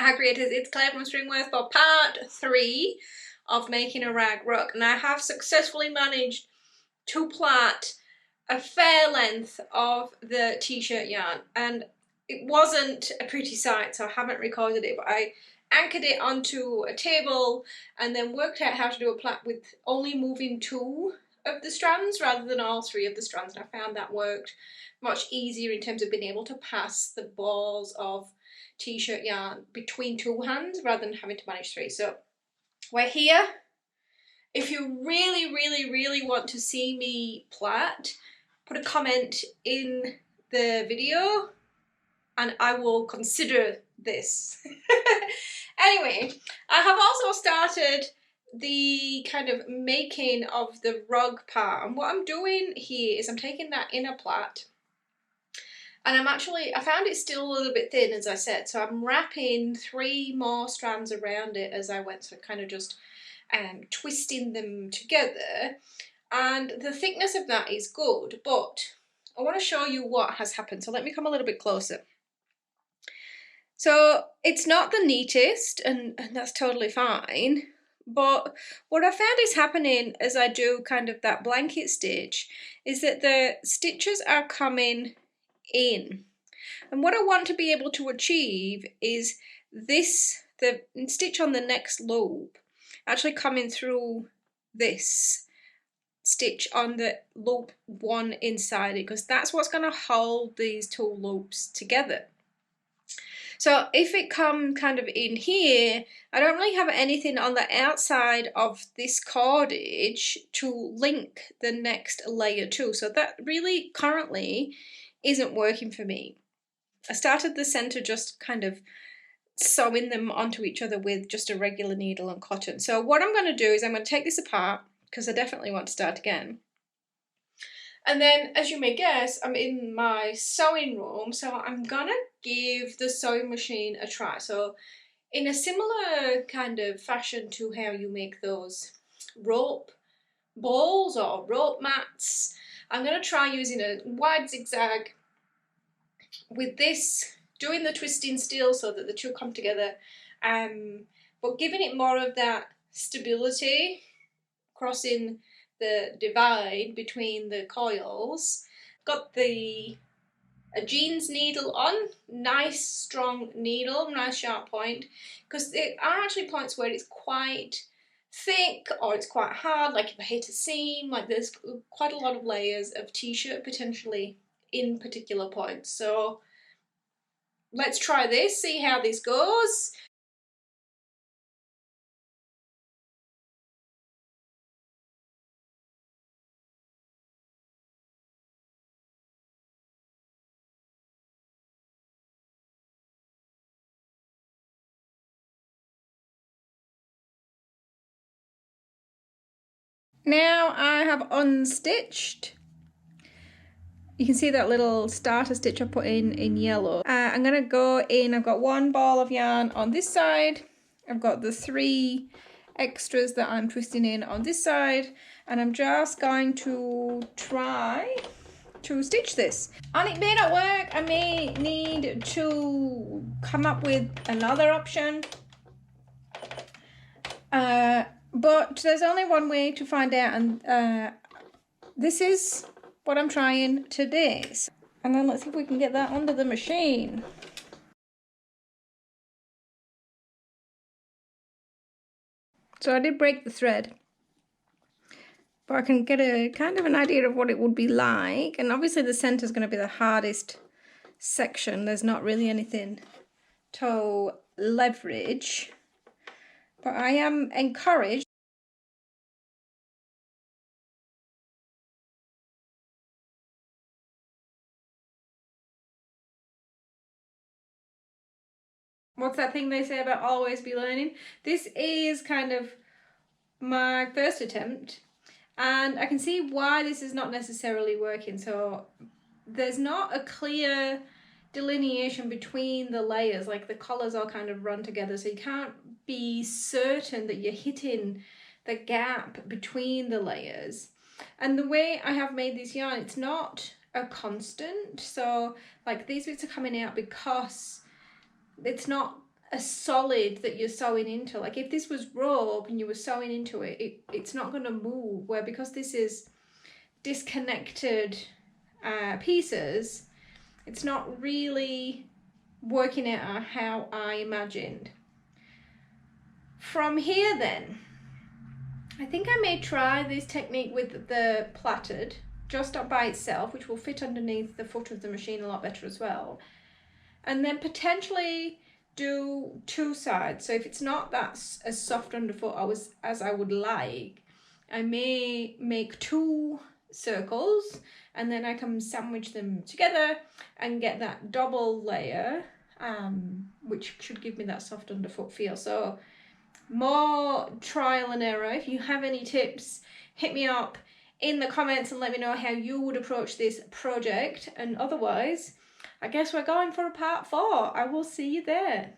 Hi creators, it's Claire from Stringworth for part 3 of making a rag rug, and I have successfully managed to plait a fair length of the t-shirt yarn, and it wasn't a pretty sight, so I haven't recorded it, but I anchored it onto a table and then worked out how to do a plait with only moving 2 of the strands rather than all 3 of the strands, and I found that worked much easier in terms of being able to pass the balls of t-shirt yarn between 2 hands rather than having to manage 3. So we're here. If you really want to see me plait, put a comment in the video and I will consider this. Anyway, I have also started the kind of making of the rug part, and what I'm doing here is I'm taking that inner plait and I found it still a little bit thin, as I said, so I'm wrapping 3 more strands around it as I went, so kind of just twisting them together, and the thickness of that is good, but I want to show you what has happened, so let me come a little bit closer. So it's not the neatest, and that's totally fine, but what I found is happening as I do kind of that blanket stitch is that the stitches are coming in, and what I want to be able to achieve is this, the stitch on the next loop actually coming through this stitch on the loop 1 inside it, because that's what's going to hold these 2 loops together. So if it comes kind of in here, I don't really have anything on the outside of this cordage to link the next layer to, so that really currently isn't working for me. I started the center just kind of sewing them onto each other with just a regular needle and cotton. So what I'm going to do is I'm going to take this apart, because I definitely want to start again. And then, as you may guess, I'm in my sewing room, so I'm going to give the sewing machine a try. So in a similar kind of fashion to how you make those rope balls or rope mats, I'm going to try using a wide zigzag with this, doing the twisting still so that the 2 come together, but giving it more of that stability, crossing the divide between the coils. Got a jeans needle on, nice strong needle, nice sharp point, because there are actually points where it's quite thick or it's quite hard, like if I hit a seam, like there's quite a lot of layers of t-shirt potentially in particular points. So let's try this, see how this goes. Now I have unstitched. You can see that little starter stitch I put in yellow. I'm going to go in, I've got 1 ball of yarn on this side, I've got the 3 extras that I'm twisting in on this side, and I'm just going to try to stitch this. And it may not work, I may need to come up with another option, but there's only one way to find out, and this is what I'm trying today. And then let's see if we can get that under the machine. So I did break the thread, but I can get a kind of an idea of what it would be like. And obviously the center is going to be the hardest section. There's not really anything to leverage, but I am encouraged. What's that thing they say about always be learning? This is kind of my first attempt, and I can see why this is not necessarily working. So there's not a clear delineation between the layers, like the collars all kind of run together, so you can't be certain that you're hitting the gap between the layers. And the way I have made this yarn, it's not a constant, so like these bits are coming out because it's not a solid that you're sewing into. Like if this was rope and you were sewing into it, it's not going to move, where because this is disconnected pieces, it's not really working out how I imagined. From here then, I think I may try this technique with the plaited, just up by itself, which will fit underneath the foot of the machine a lot better as well. And then potentially do two sides. So if it's not that as soft underfoot as I would like, I may make two circles and then I can sandwich them together and get that double layer, which should give me that soft underfoot feel. So more trial and error. If you have any tips, hit me up in the comments and let me know how you would approach this project. And otherwise, I guess we're going for a part 4. I will see you there.